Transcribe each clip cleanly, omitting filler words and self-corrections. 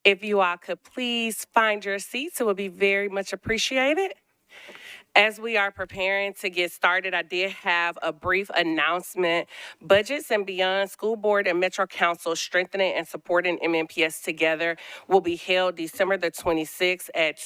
If you all could please find your seats, it would be very much appreciated. As we are preparing to get started, I did have a brief announcement. Budgets and Beyond School Board and Metro Council Strengthening and Supporting MNPS Together will be held December the 26th at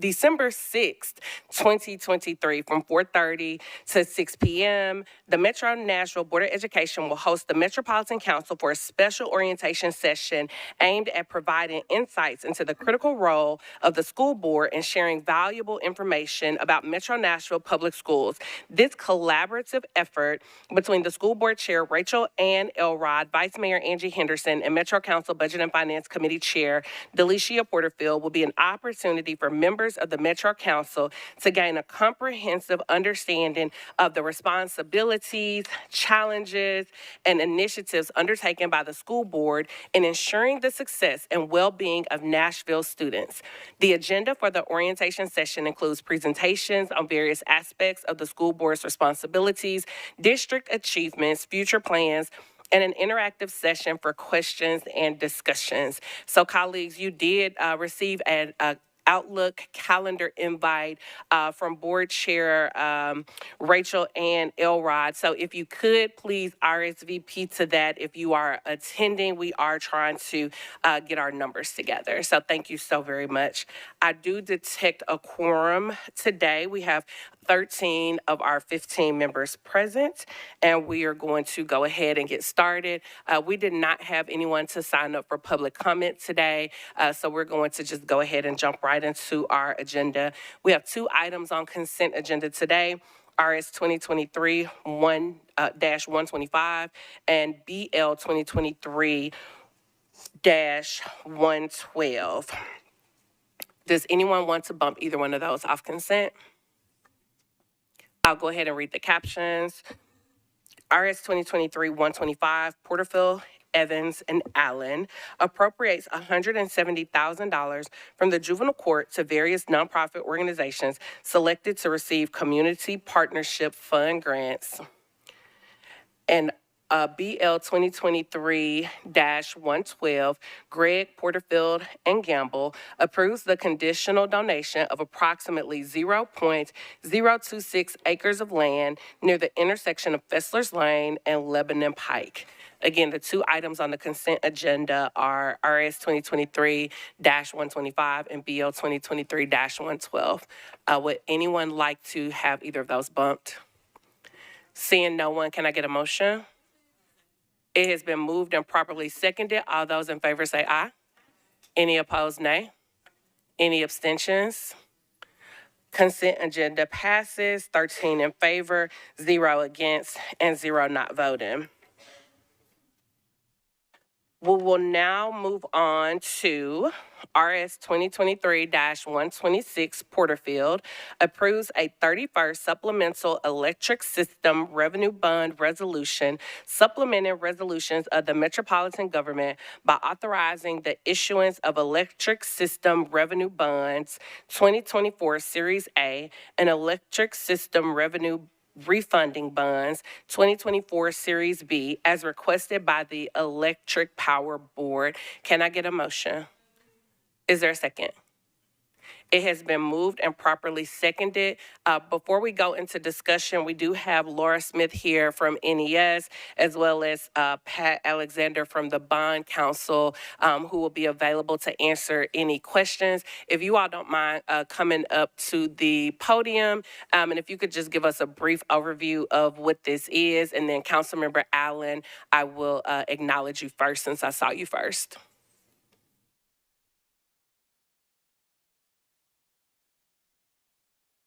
December 6th, 2023 from 4:30 to 6 p.m. The Metro Nashville Board of Education will host the Metropolitan Council for a special orientation session aimed at providing insights into the critical role of the school board in sharing valuable information about Metro Nashville Public Schools. This collaborative effort between the school board chair, Rachel Ann Elrod, Vice Mayor Angie Henderson, and Metro Council Budget and Finance Committee Chair, Delicia Porterfield, will be an opportunity for members of the Metro Council to gain a comprehensive understanding of the responsibilities, challenges, and initiatives undertaken by the school board in ensuring the success and well-being of Nashville students. The agenda for the orientation session includes presentations on various aspects of the school board's responsibilities, district achievements, future plans, and an interactive session for questions and discussions. So, colleagues, you did receive an Outlook calendar invite from Board Chair Rachel Ann Elrod. So if you could please RSVP to that if you are attending. We are trying to get our numbers together. So thank you so very much. I do detect a quorum today. We have 13 of our 15 members present, and we are going to go ahead and get started. We did not have anyone to sign up for public comment today, so we're going to just go ahead and jump right into our agenda. We have two items on consent agenda today. RS 2023-125 and BL 2023-112. Does anyone want to bump either one of those off consent? I'll go ahead and read the captions. RS 2023-125, Porterfield, Evans, and Allen appropriates $170,000 from the juvenile court to various nonprofit organizations selected to receive community partnership fund grants. And BL 2023-112, Greg Porterfield and Gamble approves the conditional donation of approximately 0.026 acres of land near the intersection of Fessler's Lane and Lebanon Pike. Again, the two items on the consent agenda are RS 2023-125 and BL 2023-112. Would anyone like to have either of those bumped? Seeing no one, can I get a motion? It has been moved and properly seconded. All those in favor say aye. Any opposed, nay. Any abstentions? Consent agenda passes, 13 in favor, 0 against, and 0 not voting. We will now move on to RS 2023-126, Porterfield approves a 31st supplemental electric system revenue bond resolution, supplementing resolutions of the Metropolitan government by authorizing the issuance of electric system revenue bonds 2024 Series A and electric system revenue refunding bonds 2024 Series B as requested by the Electric Power Board. Can I get a motion? Is there a second? It has been moved and properly seconded. Before we go into discussion, we do have Laura Smith here from NES, as well as Pat Alexander from the Bond Council, who will be available to answer any questions. If you all don't mind coming up to the podium, and if you could just give us a brief overview of what this is, and then Councilmember Allen, I will acknowledge you first since I saw you first.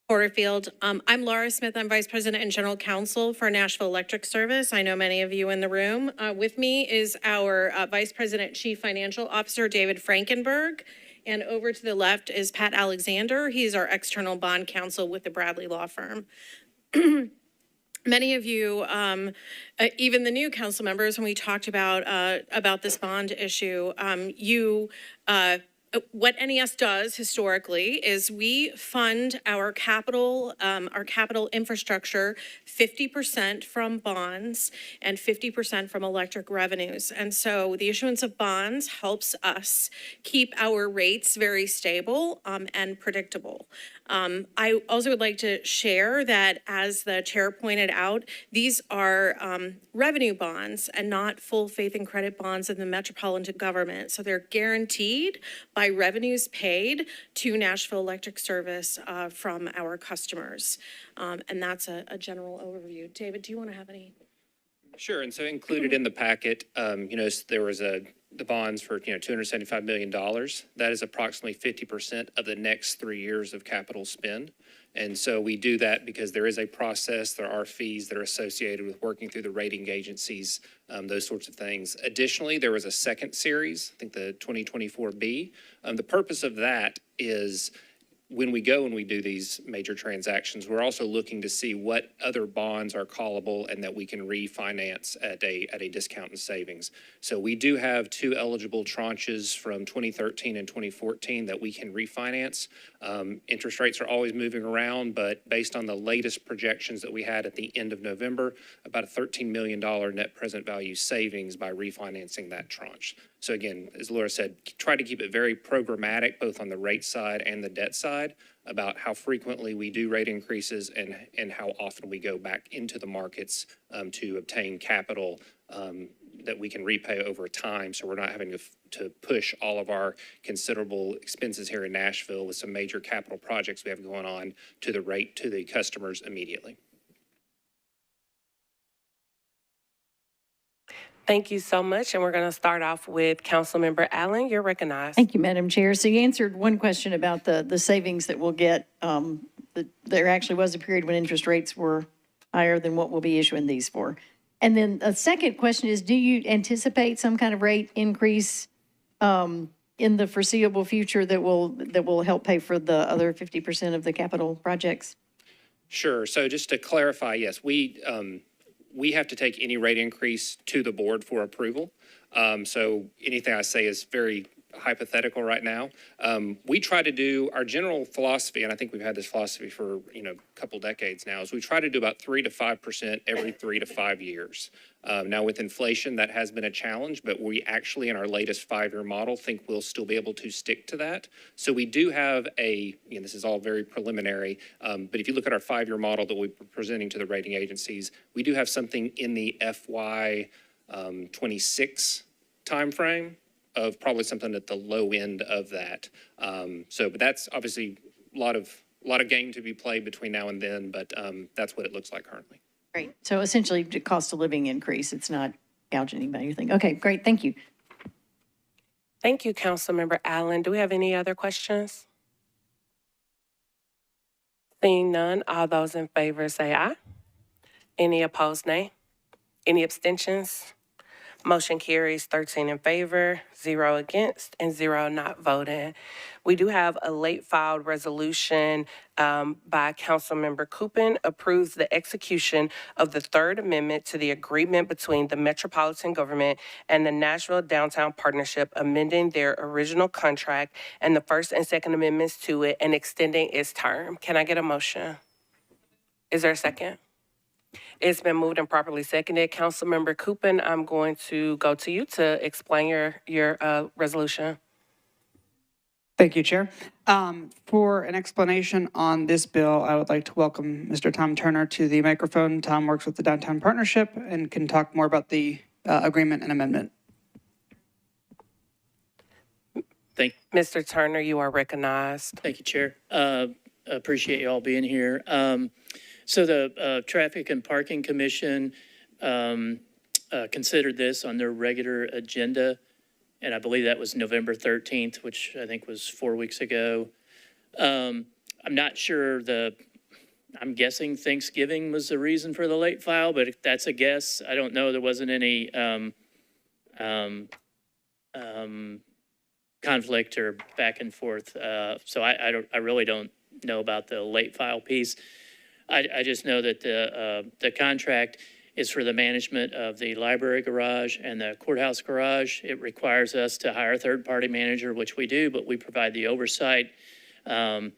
Porterfield. I'm Laura Smith. I'm Vice President and General Counsel for Nashville Electric Service. I know many of you in the room. With me is our Vice President Chief Financial Officer, David Frankenberg. And over to the left is Pat Alexander. He's our external bond counsel with the Bradley Law Firm. Many of you, even the new council members, when we talked about this bond issue, you what NES does historically is we fund our capital infrastructure 50% from bonds and 50% from electric revenues. And so the issuance of bonds helps us keep our rates very stable and predictable. I also would like to share that, as the chair pointed out, these are revenue bonds and not full faith and credit bonds of the Metropolitan government. So they're guaranteed by revenues paid to Nashville Electric Service from our customers. And that's a general overview. David, do you want to have any? Sure, and so included in the packet, there was the bonds for, $275 million. That is approximately 50% of the next 3 years of capital spend. And so we do that because there is a process, there are fees that are associated with working through the rating agencies, those sorts of things. Additionally, there was a second series, I think the 2024B. The purpose of that is when we go and we do these major transactions, we're also looking to see what other bonds are callable and that we can refinance at a discount and savings. So we do have 2 eligible tranches from 2013 and 2014 that we can refinance. Interest rates are always moving around, but based on the latest projections that we had at the end of November, about a $13 million net present value savings by refinancing that tranche. So again, as Laura said, try to keep it very programmatic, both on the rate side and the debt side, about how frequently we do rate increases and how often we go back into the markets to obtain capital that we can repay over time. So we're not having to push all of our considerable expenses here in Nashville with some major capital projects we have going on to the customers immediately. Thank you so much. And we're going to start off with Councilmember Allen. You're recognized. Thank you, Madam Chair. So you answered one question about the savings that we'll get. There actually was a period when interest rates were higher than what we'll be issuing these for. And then a second question is, do you anticipate some kind of rate increase in the foreseeable future that will help pay for the other 50% of the capital projects? Sure. So just to clarify, yes, we have to take any rate increase to the board for approval. So anything I say is very hypothetical right now. We try to do our general philosophy, and I think we've had this philosophy for a couple decades now, is we try to do about 3 to 5% every 3 to 5 years. Now with inflation, that has been a challenge, but we actually in our latest 5-year model think we'll still be able to stick to that. So we do have this is all very preliminary, but if you look at our 5-year model that we're presenting to the rating agencies, we do have something in the FY 26 timeframe of probably something at the low end of that. But that's obviously a lot of game to be played between now and then, but that's what it looks like currently. Great. So essentially, the cost of living increase, it's not gouging anybody, you think. Okay, great. Thank you. Thank you, Councilmember Allen. Do we have any other questions? Seeing none, all those in favor say aye. Any opposed, nay? Any abstentions? Motion carries 13 in favor, 0 against, and 0 not voting. We do have a late filed resolution by Councilmember Coupin approves the execution of the Third Amendment to the agreement between the Metropolitan Government and the Nashville Downtown Partnership, amending their original contract and the First and Second Amendments to it and extending its term. Can I get a motion? Is there a second? It's been moved and properly seconded. Councilmember Coupin, I'm going to go to you to explain your resolution. Thank you, Chair. For an explanation on this bill, I would like to welcome Mr. Tom Turner to the microphone. Tom works with the Downtown Partnership and can talk more about the agreement and amendment. Mr. Turner, you are recognized. Thank you, Chair. Appreciate you all being here. So the Traffic and Parking Commission considered this on their regular agenda, and I believe that was November 13th, which I think was 4 weeks ago. I'm not sure I'm guessing Thanksgiving was the reason for the late file, but if that's a guess, I don't know. There wasn't any conflict or back and forth. So I really don't know about the late file piece. I just know that the contract is for the management of the library garage and the courthouse garage. It requires us to hire a third-party manager, which we do, but we provide the oversight, have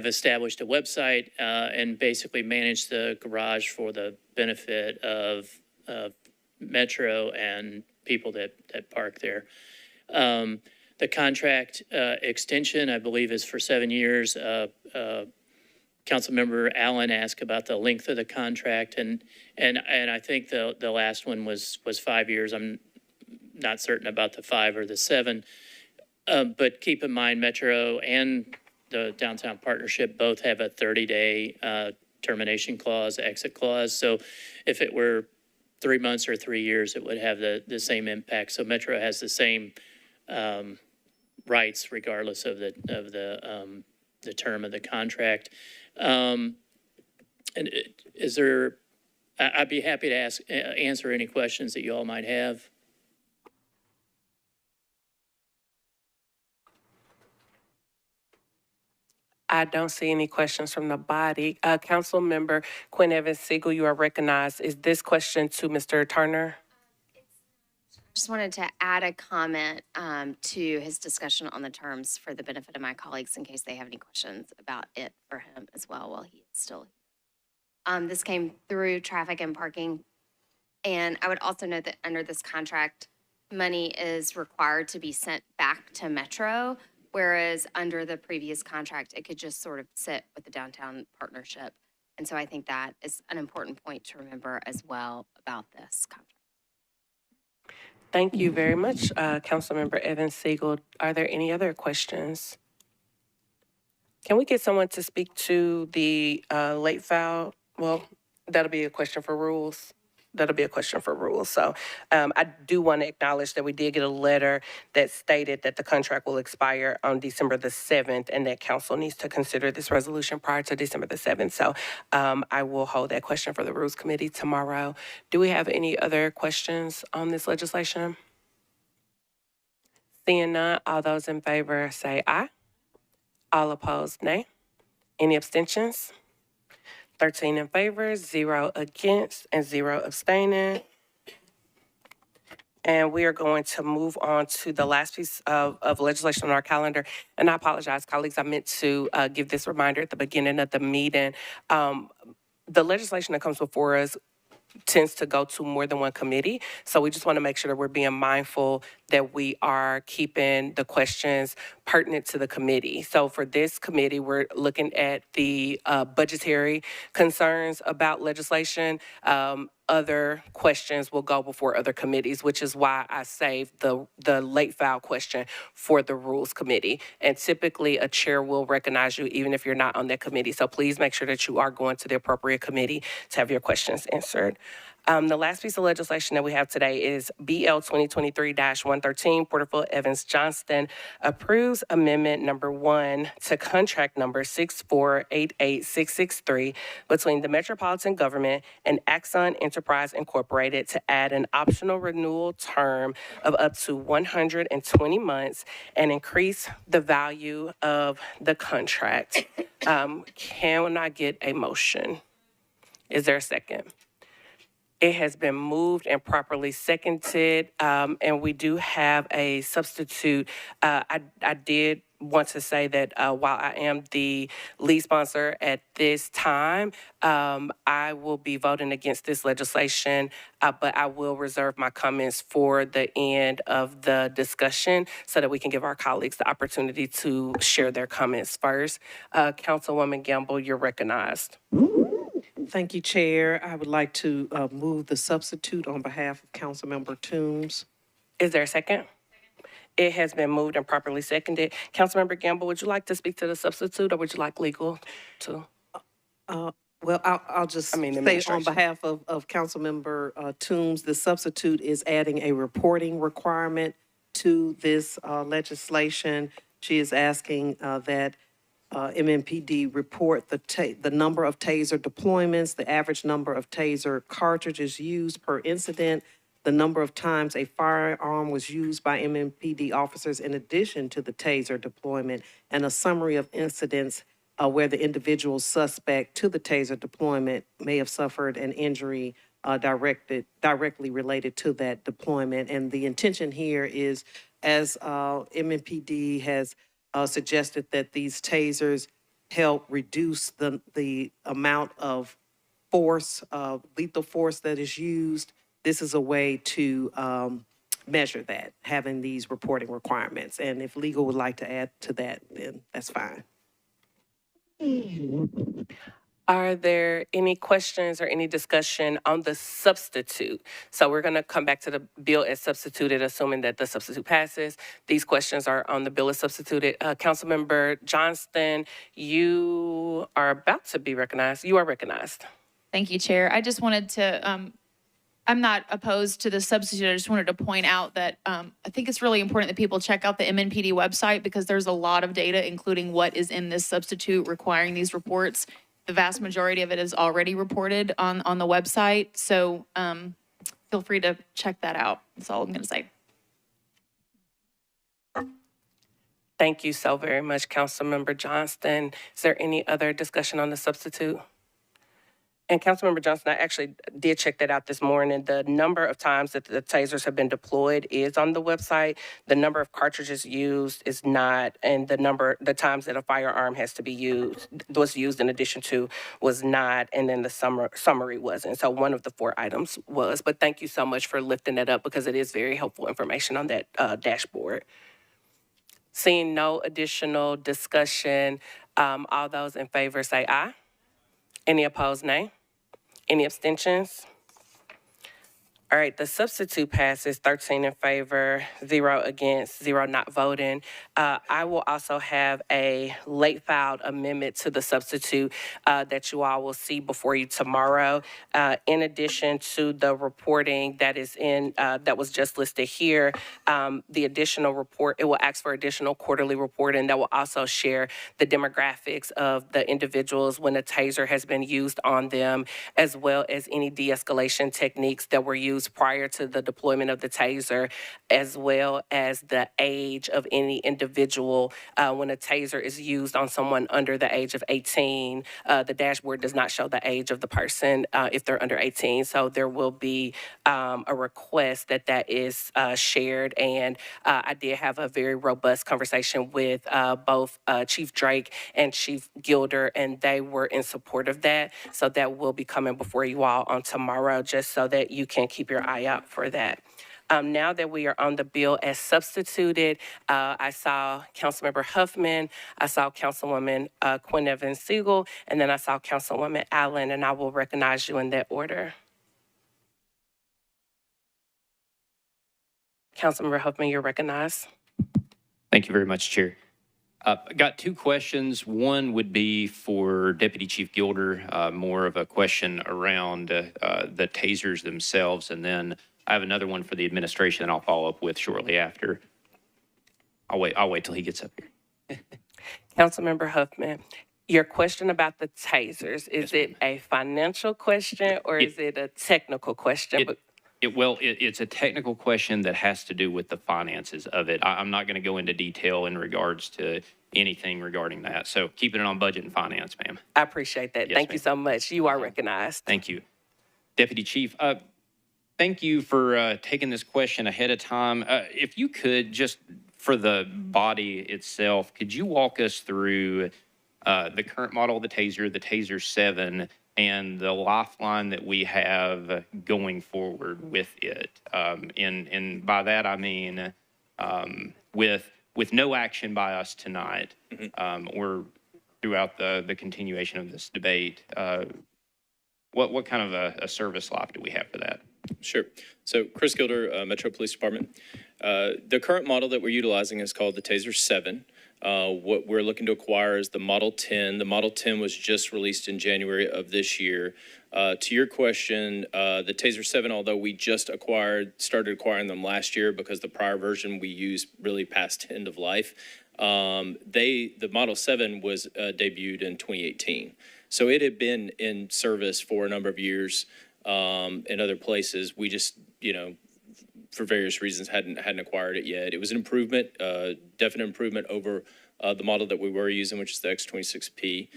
established a website, and basically manage the garage for the benefit of Metro and people that park there. The contract extension, I believe, is for 7 years. Councilmember Allen asked about the length of the contract, and I think the last one was 5 years. I'm not certain about the 5 or the 7. But keep in mind, Metro and the Downtown Partnership both have a 30-day termination clause, exit clause. So if it were 3 months or 3 years, it would have the same impact. So Metro has the same rights regardless of the term of the contract. And is there? I'd be happy to answer any questions that you all might have. I don't see any questions from the body. Council Member Quinn Evans Siegel, you are recognized. Is this question to Mr. Turner? Just wanted to add a comment to his discussion on the terms for the benefit of my colleagues in case they have any questions about it for him as well while he is still here. This came through traffic and parking. And I would also note that under this contract, money is required to be sent back to Metro, whereas under the previous contract, it could just sort of sit with the Downtown Partnership. And so I think that is an important point to remember as well about this contract. Thank you very much, Councilmember Evans Siegel. Are there any other questions? Can we get someone to speak to the late file? Well, that'll be a question for rules. That'll be a question for rules. So I do want to acknowledge that we did get a letter that stated that the contract will expire on December the 7th and that council needs to consider this resolution prior to December the 7th. So I will hold that question for the Rules Committee tomorrow. Do we have any other questions on this legislation? Seeing none, all those in favor say aye. All opposed, nay. Any abstentions? 13 in favor, 0 against, and 0 abstaining. And we are going to move on to the last piece of legislation on our calendar. And I apologize, colleagues, I meant to give this reminder at the beginning of the meeting. The legislation that comes before us tends to go to more than one committee. So we just want to make sure that we're being mindful that we are keeping the questions pertinent to the committee. So for this committee, we're looking at the budgetary concerns about legislation. Other questions will go before other committees, which is why I saved the late file question for the Rules Committee. And typically, a chair will recognize you even if you're not on that committee. So please make sure that you are going to the appropriate committee to have your questions answered. The last piece of legislation that we have today is BL 2023-113, Porterfield Evans Johnston approves amendment number 1 to contract number 6488663 between the Metropolitan Government and Axon Enterprise Incorporated to add an optional renewal term of up to 120 months and increase the value of the contract. Can I get a motion? Is there a second? It has been moved and properly seconded, and we do have a substitute. I did want to say that while I am the lead sponsor at this time, I will be voting against this legislation, but I will reserve my comments for the end of the discussion so that we can give our colleagues the opportunity to share their comments first. Councilwoman Gamble, you're recognized. Thank you, Chair. I would like to move the substitute on behalf of Councilmember Toombs. Is there a second? It has been moved and properly seconded. Councilmember Gamble, would you like to speak to the substitute or would you like legal to? Well, I'll just say on administration. behalf of Councilmember Toombs, the substitute is adding a reporting requirement to this legislation. She is asking that MMPD report the number of taser deployments, the average number of taser cartridges used per incident, the number of times a firearm was used by MMPD officers in addition to the taser deployment, and a summary of incidents where the individual suspect to the taser deployment may have suffered an injury directly related to that deployment. And the intention here is, as MMPD has suggested, that these tasers help reduce the amount of force, lethal force that is used. This is a way to measure that, having these reporting requirements. And if legal would like to add to that, then that's fine. Are there any questions or any discussion on the substitute? So we're going to come back to the bill as substituted, assuming that the substitute passes. These questions are on the bill as substituted. Councilmember Johnston, you are about to be recognized. You are recognized. Thank you, Chair. I just wanted to, I'm not opposed to the substitute. I just wanted to point out that I think it's really important that people check out the MNPD website because there's a lot of data, including what is in this substitute requiring these reports. The vast majority of it is already reported on the website. So feel free to check that out. That's all I'm going to say. Thank you so very much, Councilmember Johnston. Is there any other discussion on the substitute? And Councilmember Johnson, I actually did check that out this morning. The number of times that the tasers have been deployed is on the website. The number of cartridges used is not, and the times that a firearm has to be used, was used in addition to, was not, and then the summary wasn't. So one of the 4 items was. But thank you so much for lifting that up because it is very helpful information on that dashboard. Seeing no additional discussion, all those in favor say aye. Any opposed, nay. Any abstentions? All right, the substitute passes 13 in favor, 0 against, 0 not voting. I will also have a late filed amendment to the substitute that you all will see before you tomorrow. In addition to the reporting that is in, that was just listed here, the additional report, it will ask for additional quarterly reporting that will also share the demographics of the individuals when a taser has been used on them, as well as any de-escalation techniques that were used prior to the deployment of the taser, as well as the age of any individual. When a taser is used on someone under the age of 18, the dashboard does not show the age of the person if they're under 18. So there will be a request that is shared. And I did have a very robust conversation with both Chief Drake and Chief Gilder, and they were in support of that. So that will be coming before you all on tomorrow, just so that you can keep your eye out for that. Now that we are on the bill as substituted, I saw Councilmember Huffman, I saw Councilwoman Quinn Evans Siegel, and then I saw Councilwoman Allen, and I will recognize you in that order. Councilmember Huffman, you're recognized. Thank you very much, Chair. Got 2 questions. One would be for Deputy Chief Gilder, more of a question around the tasers themselves, and then I have another one for the administration that I'll follow up with shortly after. I'll wait till he gets up here. Councilmember Huffman, your question about the tasers, is it a financial question or is it a technical question? It's a technical question that has to do with the finances of it. I'm not going to go into detail in regards to anything regarding that. So keeping it on budget and finance, ma'am. I appreciate that. Yes, Thank you ma'am. so much. You are recognized. Thank you. Deputy Chief, thank you for taking this question ahead of time. If you could, just for the body itself, could you walk us through the current model of the Taser 7, and the lifeline that we have going forward with it? And by that, I mean with no action by us tonight or throughout the continuation of this debate, what kind of a service life do we have for that? Sure. So Chris Gilder, Metro Police Department. The current model that we're utilizing is called the Taser 7. What we're looking to acquire is the Model 10. The Model 10 was just released in January of this year. To your question, the Taser 7, although we just started acquiring them last year because the prior version we used really past end of life, the Model 7 was debuted in 2018. So it had been in service for a number of years in other places. We just, for various reasons, hadn't acquired it yet. It was an improvement, definite improvement over the model that we were using, which is the X26P.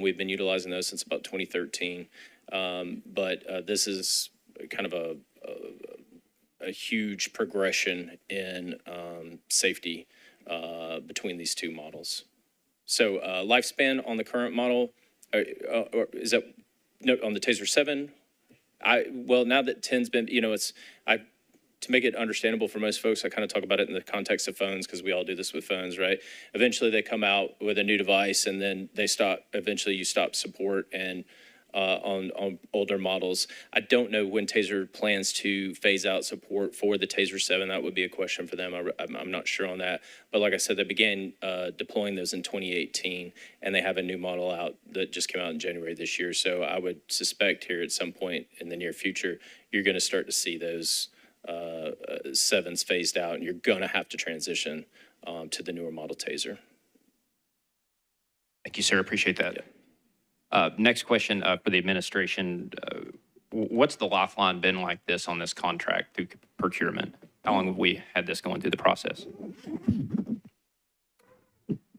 We've been utilizing those since about 2013. But this is kind of a huge progression in safety between these two models. So lifespan on the current model, or is that no, on the TASER 7? Well, now that 10's been, to make it understandable for most folks, I kind of talk about it in the context of phones because we all do this with phones, right? Eventually they come out with a new device and then they stop, eventually you stop support and on older models. I don't know when TASER plans to phase out support for the TASER 7. That would be a question for them. I'm not sure on that. But like I said, they began deploying those in 2018, and they have a new model out that just came out in January this year. So I would suspect here at some point in the near future, you're going to start to see those 7s phased out, and you're going to have to transition to the newer model TASER. Thank you, sir. Appreciate that. Yeah. Next question for the administration. What's the lifeline been like this on this contract through procurement? How long have we had this going through the process?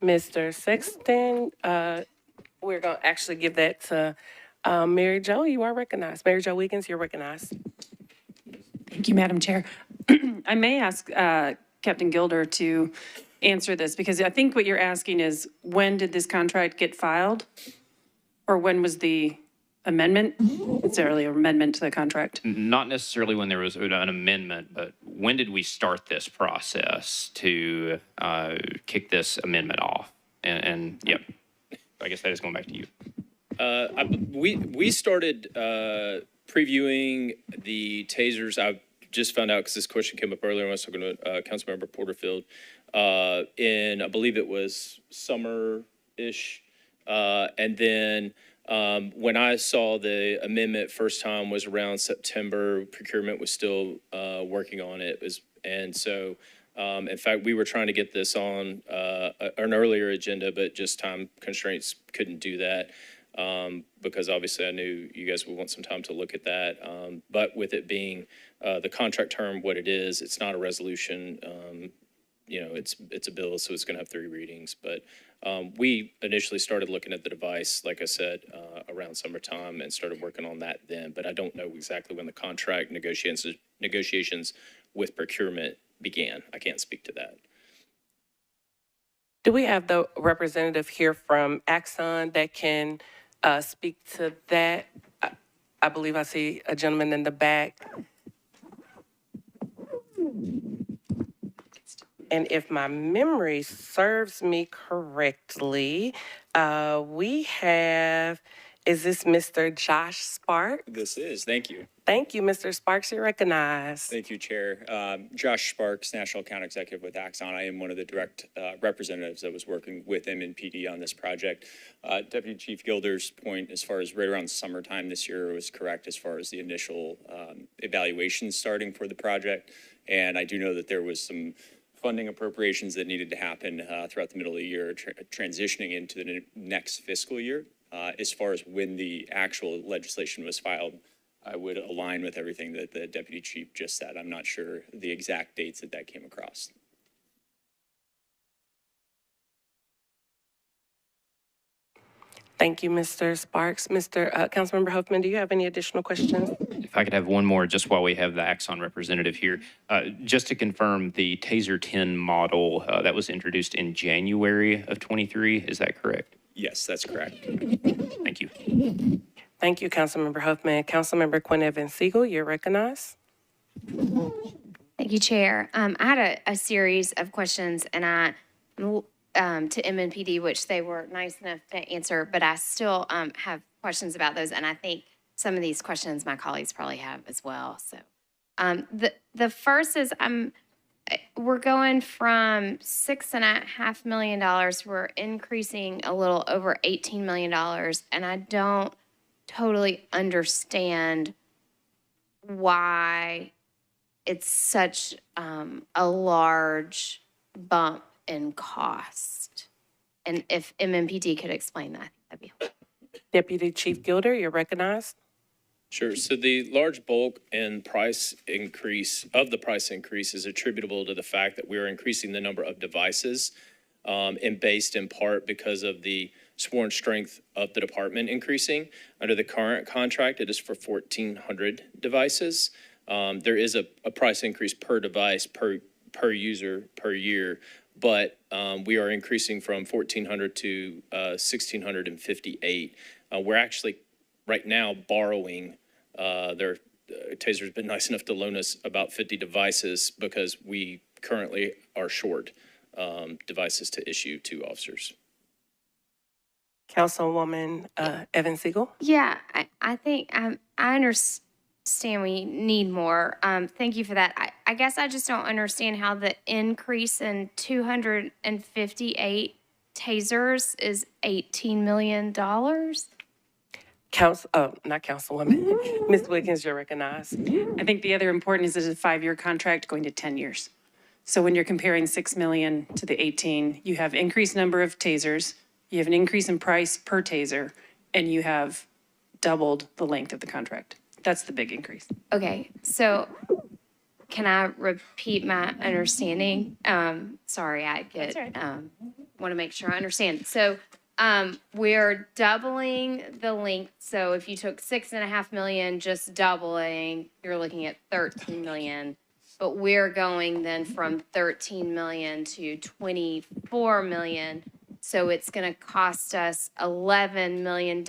Mr. Sexton, we're going to actually give that to Mary Jo. You are recognized. Mary Jo Wiggins, you're recognized. Thank you, Madam Chair. I may ask Captain Gilder to answer this because I think what you're asking is when did this contract get filed? Or when was the amendment? Necessarily an amendment to the contract? Not necessarily when there was an amendment, but when did we start this process to kick this amendment off? And yep, I guess that is going back to you. We started previewing the tasers. I just found out because this question came up earlier when I was talking to Councilmember Porterfield in, I believe it was summer-ish. And then when I saw the amendment first time was around September. Procurement was still working on it. And so, in fact, we were trying to get this on an earlier agenda, but just time constraints couldn't do that because obviously I knew you guys would want some time to look at that. But with it being the contract term, what it is, it's not a resolution. It's a bill, so it's going to have 3 readings. But we initially started looking at the device, like I said, around summertime and started working on that then. But I don't know exactly when the contract negotiations with procurement began. I can't speak to that. Do we have the representative here from Axon that can speak to that? I believe I see a gentleman in the back. And if my memory serves me correctly, we have, is this Mr. Josh Sparks? This is, thank you. Thank you, Mr. Sparks, you're recognized. Thank you, Chair. Josh Sparks, National Account Executive with Axon. I am one of the direct representatives that was working with MNPD on this project. Deputy Chief Gilder's point, as far as right around summertime this year, was correct as far as the initial evaluation starting for the project. And I do know that there was some funding appropriations that needed to happen throughout the middle of the year, transitioning into the next fiscal year. As far as when the actual legislation was filed, I would align with everything that the Deputy Chief just said. I'm not sure the exact dates that came across. Thank you, Mr. Sparks. Councilmember Huffman, do you have any additional questions? If I could have one more just while we have the Axon representative here. Just to confirm, the TASER 10 model that was introduced in January of 23, is that correct? Yes, that's correct. Thank you. Thank you, Councilmember Huffman. Councilmember Quinn Evans Siegel, you're recognized. Thank you, Chair. I had a series of questions and to MNPD, which they were nice enough to answer, but I still have questions about those. And I think some of these questions my colleagues probably have as well. So the first is we're going from $6.5 million. We're increasing a little over $18 million. And I don't totally understand why it's such a large bump in cost. And if MNPD could explain that, that'd be helpful. Deputy Chief Gilder, you're recognized. Sure. So the large bulk and price increase is attributable to the fact that we are increasing the number of devices and based in part because of the sworn strength of the department increasing. Under the current contract, it is for 1,400 devices. There is a price increase per device, per user, per year, but we are increasing from 1,400 to 1,658. We're actually right now borrowing Taser's been nice enough to loan us about 50 devices because we currently are short devices to issue to officers. Councilwoman Evan Siegel. Yeah, I think I understand we need more. Thank you for that. I guess I just don't understand how the increase in 258 tasers is $18 million. Not Councilwoman. Ms. Wiggins, you're recognized. I think the other important is it's a 5-year contract going to 10 years. So when you're comparing 6 million to the 18, you have increased number of tasers, you have an increase in price per taser, and you have doubled the length of the contract. That's the big increase. Okay, so can I repeat my understanding? Sorry, I get, want to make sure I understand. So we're doubling the length. So if you took 6.5 million, just doubling, you're looking at 13 million. But we're going then from 13 million to 24 million. So it's going to cost us $11 million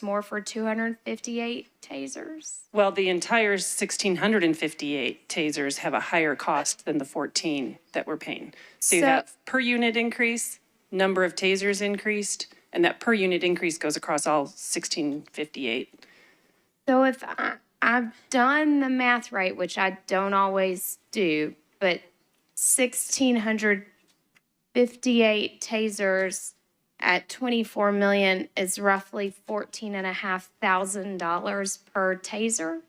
more for 258 tasers. Well, the entire 1,658 tasers have a higher cost than the 14 that we're paying. So you have per unit increase, number of tasers increased, and that per unit increase goes across all 1,658. So if I've done the math right, which I don't always do, but 1,658 tasers at 24 million is roughly $14,500 per taser.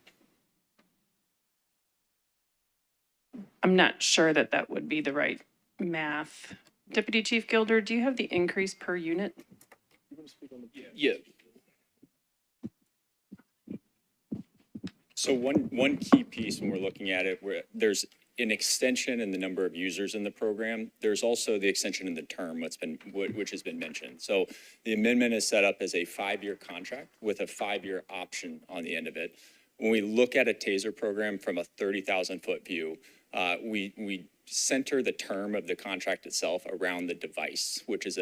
I'm not sure that that would be the right math. Deputy Chief Gilder, do you have the increase per unit? Yeah. So one key piece when we're looking at it, where there's an extension in the number of users in the program. There's also the extension in the term, which has been mentioned. So the amendment is set up as a 5-year contract with a 5-year option on the end of it. When we look at a TASER program from a 30,000-foot view, we center the term of the contract itself around the device, which is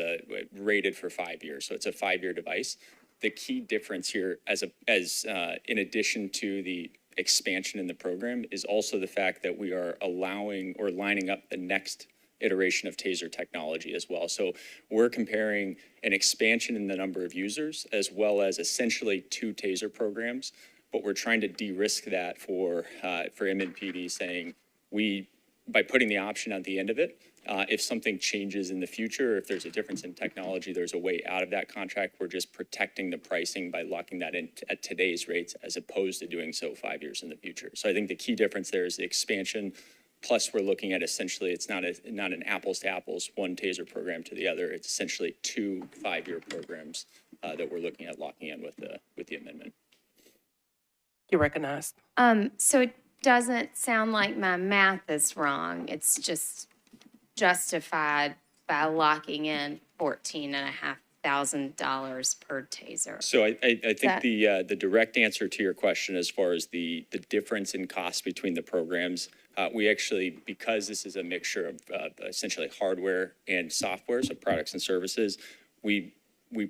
rated for 5 years. So it's a 5-year device. The key difference here, in addition to the expansion in the program, is also the fact that we are allowing or lining up the next iteration of TASER technology as well. So we're comparing an expansion in the number of users as well as essentially 2 TASER programs, but we're trying to de-risk that for MNPD, saying by putting the option at the end of it, if something changes in the future, if there's a difference in technology, there's a way out of that contract. We're just protecting the pricing by locking that in at today's rates as opposed to doing so 5 years in the future. So I think the key difference there is the expansion. Plus, we're looking at essentially, it's not an apples to apples, one TASER program to the other. It's essentially 2 5-year programs that we're looking at locking in with the amendment. You're recognized. So it doesn't sound like my math is wrong. It's just justified by locking in $14,500 per taser. So I think the direct answer to your question as far as the difference in cost between the programs, we actually, because this is a mixture of essentially hardware and software, so products and services, we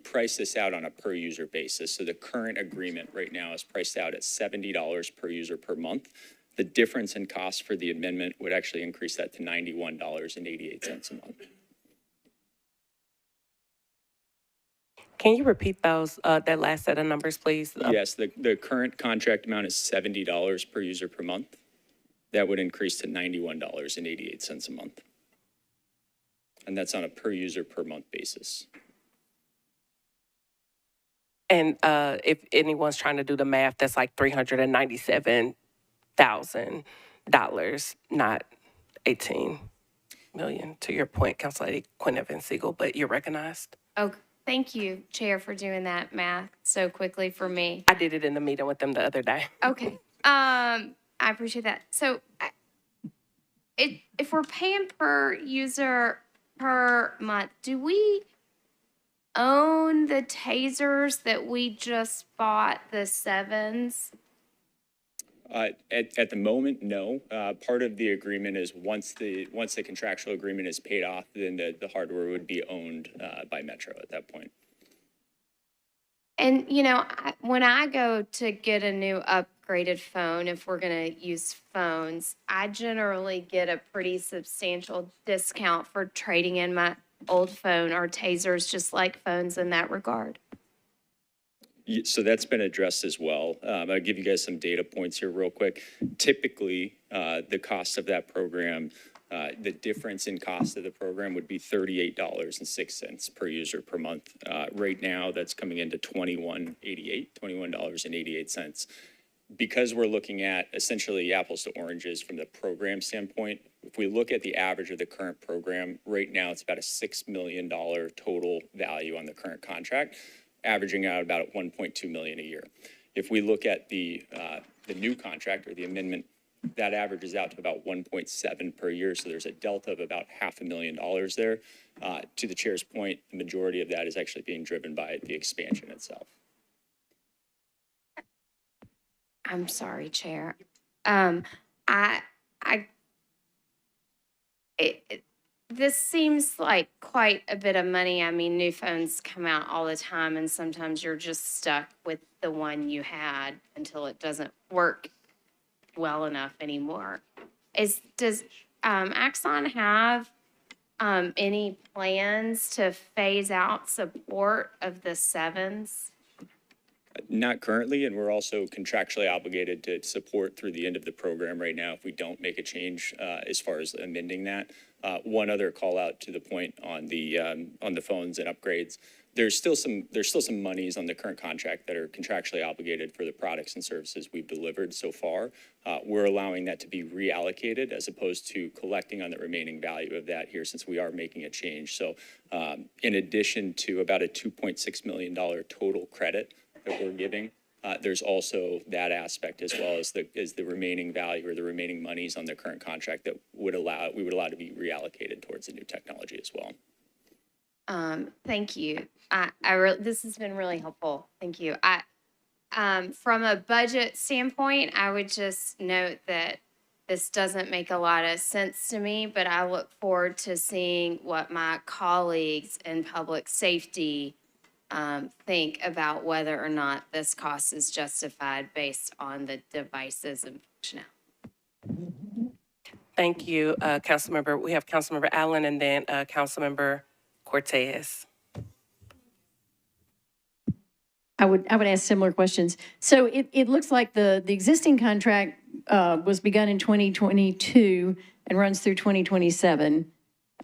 price this out on a per user basis. So the current agreement right now is priced out at $70 per user per month. The difference in cost for the amendment would actually increase that to $91.88 a month. Can you repeat those, that last set of numbers, please? Yes, the current contract amount is $70 per user per month. That would increase to $91.88 a month. And that's on a per user per month basis. And if anyone's trying to do the math, that's like $397,000, not 18 million, to your point, Council Lady Quinn Evans Siegel, but you're recognized. Oh, thank you, Chair, for doing that math so quickly for me. I did it in the meeting with them the other day. Okay. I appreciate that. So if we're paying per user per month. Do we own the tasers that we just bought, the 7s? At the moment, no. Part of the agreement is once the contractual agreement is paid off, then the hardware would be owned by Metro at that point. And, you know, when I go to get a new upgraded phone, if we're going to use phones, I generally get a pretty substantial discount for trading in my old phone. Or tasers just like phones in that regard? So that's been addressed as well. I'll give you guys some data points here real quick. Typically, the cost of that program, the difference in cost of the program would be $38.06 per user per month. Right now, that's coming into $21.88. Because we're looking at essentially apples to oranges from the program standpoint, if we look at the average of the current program, right now it's about a $6 million total value on the current contract, averaging out about $1.2 million a year. If we look at the new contract or the amendment, that averages out to about 1.7 per year. So there's a delta of about $500,000 there. To the chair's point, the majority of that is actually being driven by the expansion itself. I'm sorry, Chair. This seems like quite a bit of money. I mean, new phones come out all the time, and sometimes you're just stuck with the one you had until it doesn't work well enough anymore. Does Axon have any plans to phase out support of the 7s? Not currently, and we're also contractually obligated to support through the end of the program right now if we don't make a change as far as amending that. One other call out to the point on the phones and upgrades. There's still some monies on the current contract that are contractually obligated for the products and services we've delivered so far. We're allowing that to be reallocated as opposed to collecting on the remaining value of that here since we are making a change. So in addition to about a $2.6 million total credit that we're giving, there's also that aspect as well as the remaining value or the remaining monies on the current contract that we would allow to be reallocated towards the new technology as well. Thank you. This has been really helpful. Thank you. From a budget standpoint, I would just note that this doesn't make a lot of sense to me, but I look forward to seeing what my colleagues in public safety think about whether or not this cost is justified based on the devices and functionality. Thank you, Councilmember. We have Councilmember Allen and then Councilmember Cortez. I would ask similar questions. So it looks like the existing contract was begun in 2022 and runs through 2027.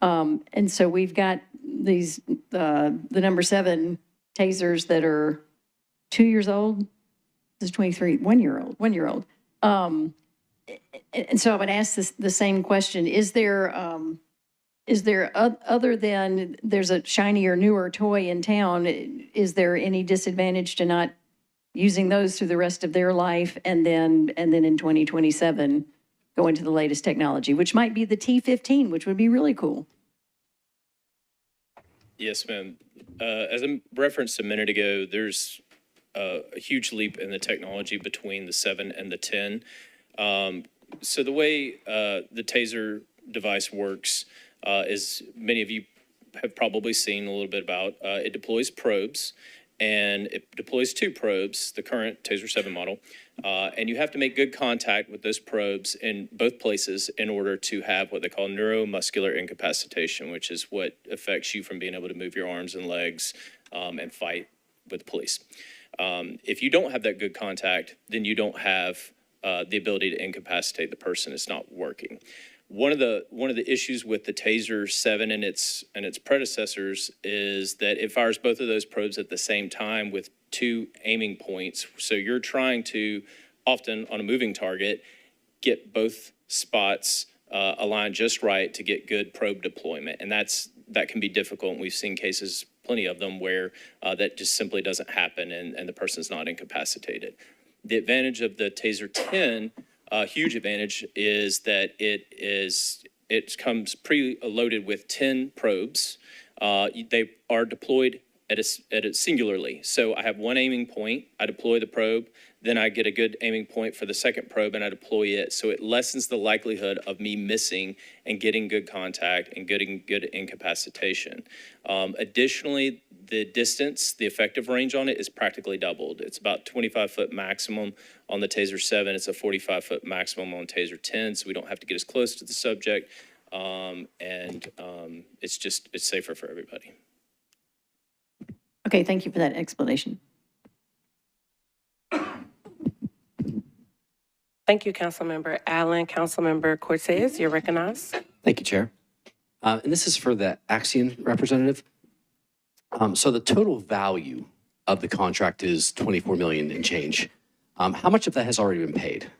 And so we've got these, the number 7 tasers that are 2 years old. This is 23, 1 year old. And so I would ask the same question. Is there other than there's a shinier, newer toy in town, is there any disadvantage to not using those through the rest of their life and then in 2027 go into the latest technology, which might be the T15, which would be really cool? Yes, ma'am. As I referenced a minute ago, there's a huge leap in the technology between the 7 and the 10. So the way the taser device works is many of you have probably seen a little bit about. It deploys probes, and it deploys 2 probes, the current Taser 7 model, and you have to make good contact with those probes in both places in order to have what they call neuromuscular incapacitation, which is what affects you from being able to move your arms and legs and fight with the police. If you don't have that good contact, then you don't have the ability to incapacitate the person. It's not working. One of the issues with the Taser 7 and its predecessors is that it fires both of those probes at the same time with 2 aiming points. So you're trying to, often on a moving target, get both spots aligned just right to get good probe deployment. And that can be difficult. And we've seen cases, plenty of them, where that just simply doesn't happen and the person's not incapacitated. The advantage of the Taser 10, a huge advantage, is that it is it comes pre-loaded with 10 probes. They are deployed at a singularly. So I have one aiming point, I deploy the probe, then I get a good aiming point for the second probe and I deploy it. So it lessens the likelihood of me missing and getting good contact and getting good incapacitation. Additionally, the distance, the effective range on it is practically doubled. It's about 25-foot maximum on the Taser 7. It's a 45-foot maximum on Taser 10, so we don't have to get as close to the subject. It's safer for everybody. Okay, thank you for that explanation. Thank you, Councilmember Allen. Councilmember Cortez, you're recognized. Thank you, Chair. And this is for the Axion representative. So the total value of the contract is 24 million and change. How much of that has already been paid?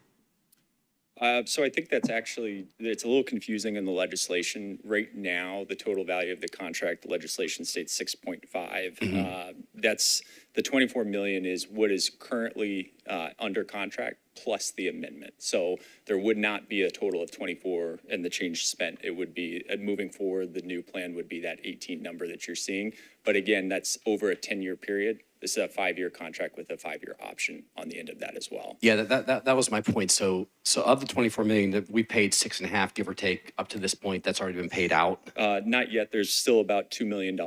So I think that's actually, it's a little confusing in the legislation. Right now, the total value of the contract, the legislation states 6.5. That's, the 24 million is what is currently under contract plus the amendment. So there would not be a total of 24 and the change spent. It would be, moving forward, the new plan would be that 18 number that you're seeing. But again, that's over a 10-year period. This is a 5-year contract with a 5-year option on the end of that as well. Yeah, that was my point. So of the 24 million that we paid 6.5, give or take, up to this point, that's already been paid out. Not yet. There's still about $2 million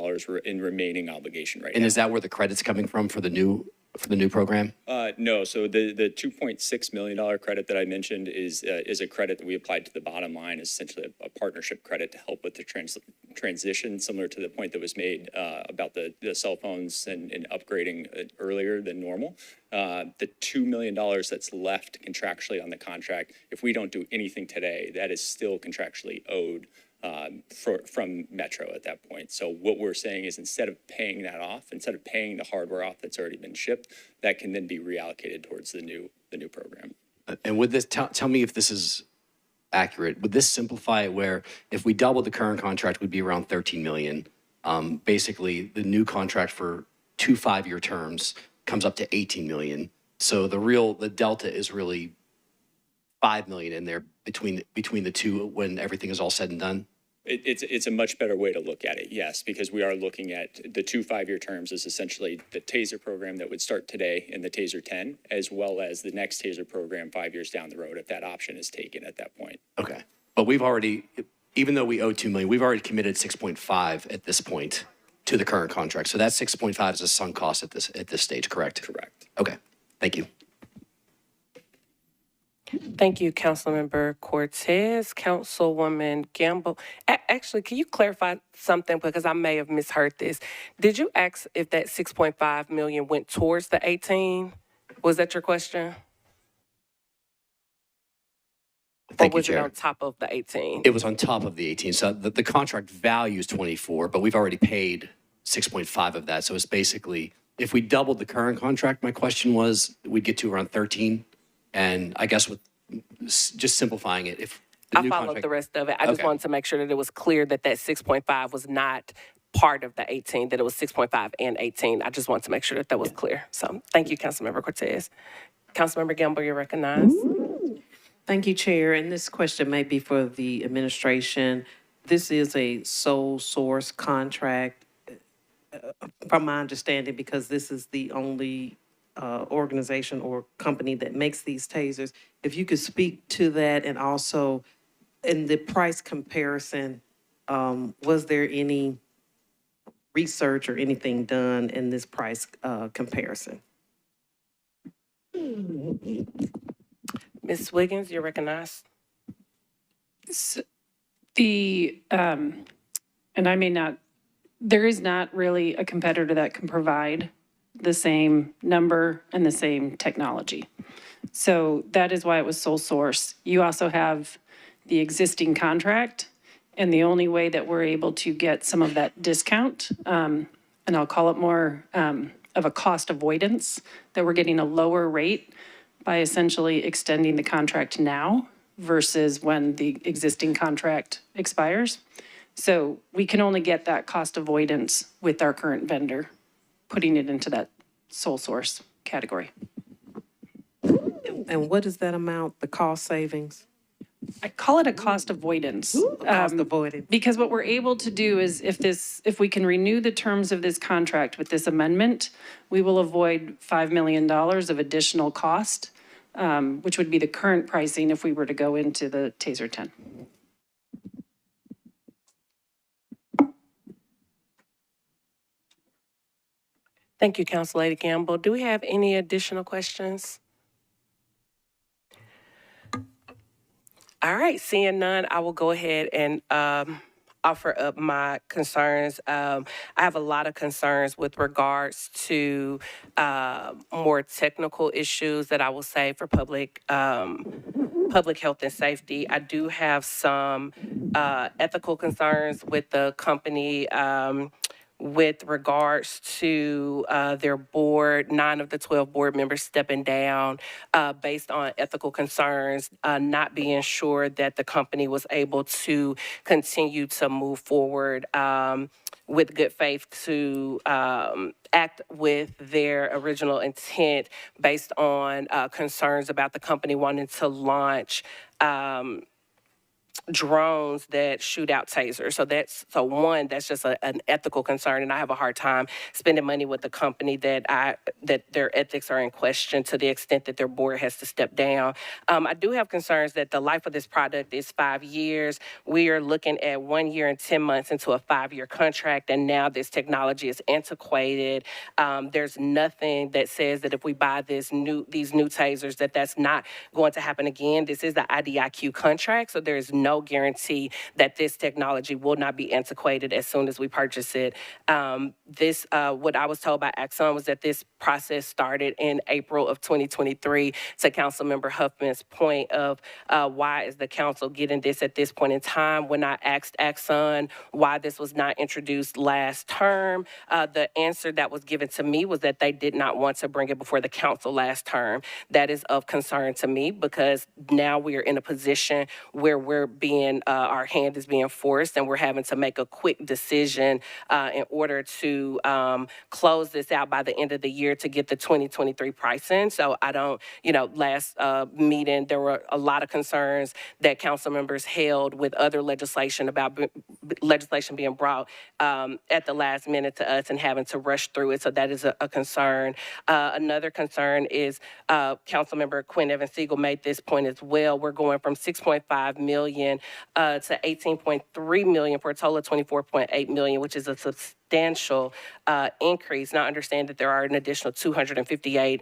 in remaining obligation right now. And is that where the credit's coming from for the new program? No. So the $2.6 million credit that I mentioned is a credit that we applied to the bottom line. Is essentially a partnership credit to help with the transition, similar to the point that was made about the cell phones and upgrading earlier than normal. The $2 million that's left contractually on the contract, if we don't do anything today, that is still contractually owed from Metro at that point. So what we're saying is instead of paying that off, instead of paying the hardware off that's already been shipped, that can then be reallocated towards the new program. And would this, tell me if this is accurate, would this simplify it where if we double the current contract would be around 13 million? Basically, the new contract for 2 5-year terms comes up to 18 million. So the delta is really 5 million in there between the two when everything is all said and done. It's a much better way to look at it, yes, because we are looking at the 2 5-year terms as essentially the TASER program that would start today in the TASER 10, as well as the next TASER program 5 years down the road if that option is taken at that point. Okay. But we've already, even though we owe 2 million, we've already committed 6.5 at this point to the current contract. So that 6.5 is a sunk cost at this stage, correct? Correct. Okay. Thank you. Thank you, Councilmember Cortez. Councilwoman Gamble. Actually, can you clarify something because I may have misheard this? Did you ask if that 6.5 million went towards the 18? Was that your question? Thank or was you, it Chair. on top of the 18? It was on top of the 18. So the contract value is 24, but we've already paid 6.5 of that. So it's basically, if we doubled the current contract, my question was, we'd get to around 13. And I guess with just simplifying it, if the new I followed contract, the rest of it. I just Okay. wanted to make sure that it was clear that that 6.5 was not part of the 18, that it was 6.5 and 18. I just wanted to make sure that that was clear. So thank you, Councilmember Cortez. Councilmember Gamble, you're recognized. Thank you, Chair. And this question may be for the administration. This is a sole source contract, from my understanding, because this is the only organization or company that makes these tasers. If you could speak to that, and also in the price comparison, was there any research or anything done in this price comparison? Ms. Wiggins, you're recognized. And I may not, there is not really a competitor that can provide the same number and the same technology. So that is why it was sole source. You also have the existing contract, and the only way that we're able to get some of that discount, and I'll call it more of a cost avoidance, that we're getting a lower rate by essentially extending the contract now versus when the existing contract expires. So we can only get that cost avoidance with our current vendor, putting it into that sole source category. And what is that amount, the cost savings? I call it a cost avoidance. Cost avoidance. Because what we're able to do is if we can renew the terms of this contract with this amendment, we will avoid $5 million of additional cost, which would be the current pricing if we were to go into the TASER 10. Thank you, Council Lady Campbell. Do we have any additional questions? All right, seeing none, I will go ahead and offer up my concerns. I have a lot of concerns with regards to more technical issues that I will say for public health and safety. I do have some ethical concerns with the company. With regards to their board, 9 of the 12 board members stepping down based on ethical concerns, not being sure that the company was able to continue to move forward with good faith to act with their original intent based on concerns about the company wanting to launch drones that shoot out tasers. So one, that's just an ethical concern, and I have a hard time spending money with a company that their ethics are in question to the extent that their board has to step down. I do have concerns that the life of this product is 5 years. We are looking at 1 year and 10 months into a 5-year contract, and now this technology is antiquated. There's nothing that says that if we buy these new tasers that's not going to happen again. This is the IDIQ contract, so there is no guarantee that this technology will not be antiquated as soon as we purchase it. What I was told by Axon was that this process started in April of 2023. To Councilmember Huffman's point of why is the council getting this at this point in time? When I asked Axon why this was not introduced last term, the answer that was given to me was that they did not want to bring it before the council last term. That is of concern to me because now we are in a position where our hand is being forced and we're having to make a quick decision in order to close this out by the end of the year to get the 2023 pricing. So I don't, last meeting, there were a lot of concerns that council members held with other legislation about legislation being brought at the last minute to us and having to rush through it. So that is a concern. Another concern is Councilmember Quinn Evans Siegel made this point as well. We're going from 6.5 million to 18.3 million for a total of 24.8 million, which is a substantial increase. Now, I understand that there are an additional 258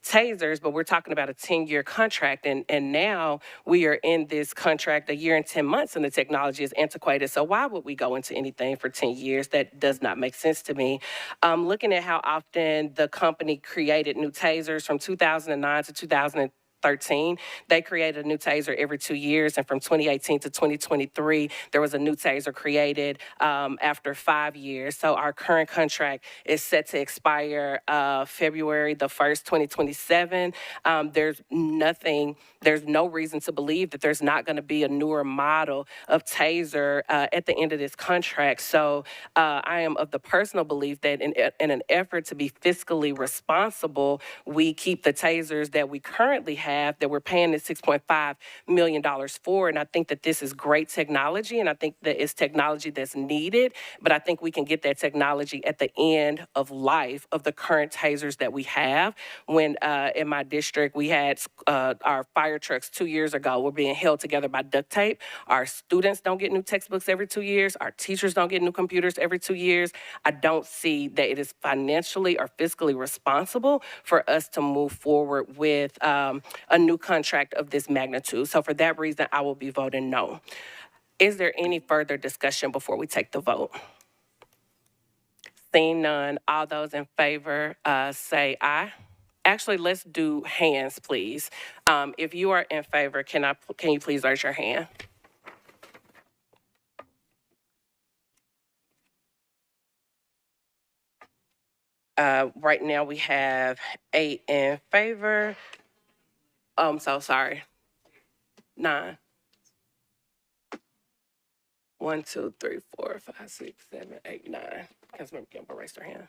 tasers, but we're talking about a 10-year contract, and now we are in this contract 1 year and 10 months, and the technology is antiquated. So why would we go into anything for 10 years? That does not make sense to me. Looking at how often the company created new tasers from 2009 to 2013, they created a new taser every 2 years, and from 2018 to 2023, there was a new taser created after 5 years. So our current contract is set to expire February the 1st, 2027. There's no reason to believe that there's not going to be a newer model of taser at the end of this contract. So I am of the personal belief that in an effort to be fiscally responsible, we keep the tasers that we currently have that we're paying the $6.5 million for. And I think that this is great technology, and I think that it's technology that's needed, but I think we can get that technology at the end of life of the current tasers that we have. When in my district, we had our fire trucks 2 years ago were being held together by duct tape. Our students don't get new textbooks every 2 years. Our teachers don't get new computers every 2 years. I don't see that it is financially or fiscally responsible for us to move forward with a new contract of this magnitude. So for that reason, I will be voting no. Is there any further discussion before we take the vote? Seeing none, all those in favor say aye. Actually, let's do hands, please. If you are in favor, can you please raise your hand? Right now we have 8 in favor. I'm so sorry. 9. 1, 2, 3, 4, 5, 6, 7, 8, 9. Councilmember Campbell raised her hand.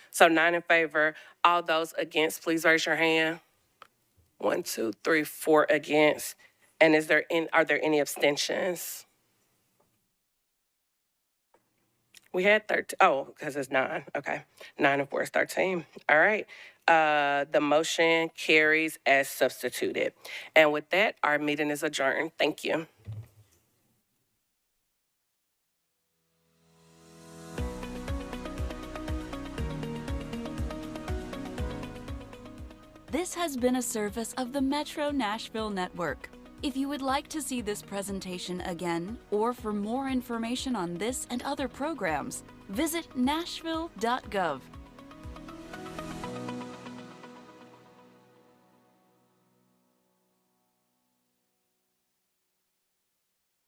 So 9 in favor. All those against, please raise your hand. 1, 2, 3, 4 against. And are there any abstentions? We had 13, because it's 9, okay. 9 and 4 is 13, all right. The motion carries as substituted. And with that, our meeting is adjourned. Thank you. This has been a service of the Metro Nashville Network. If you would like to see this presentation again, or for more information on this and other programs, visit nashville.gov.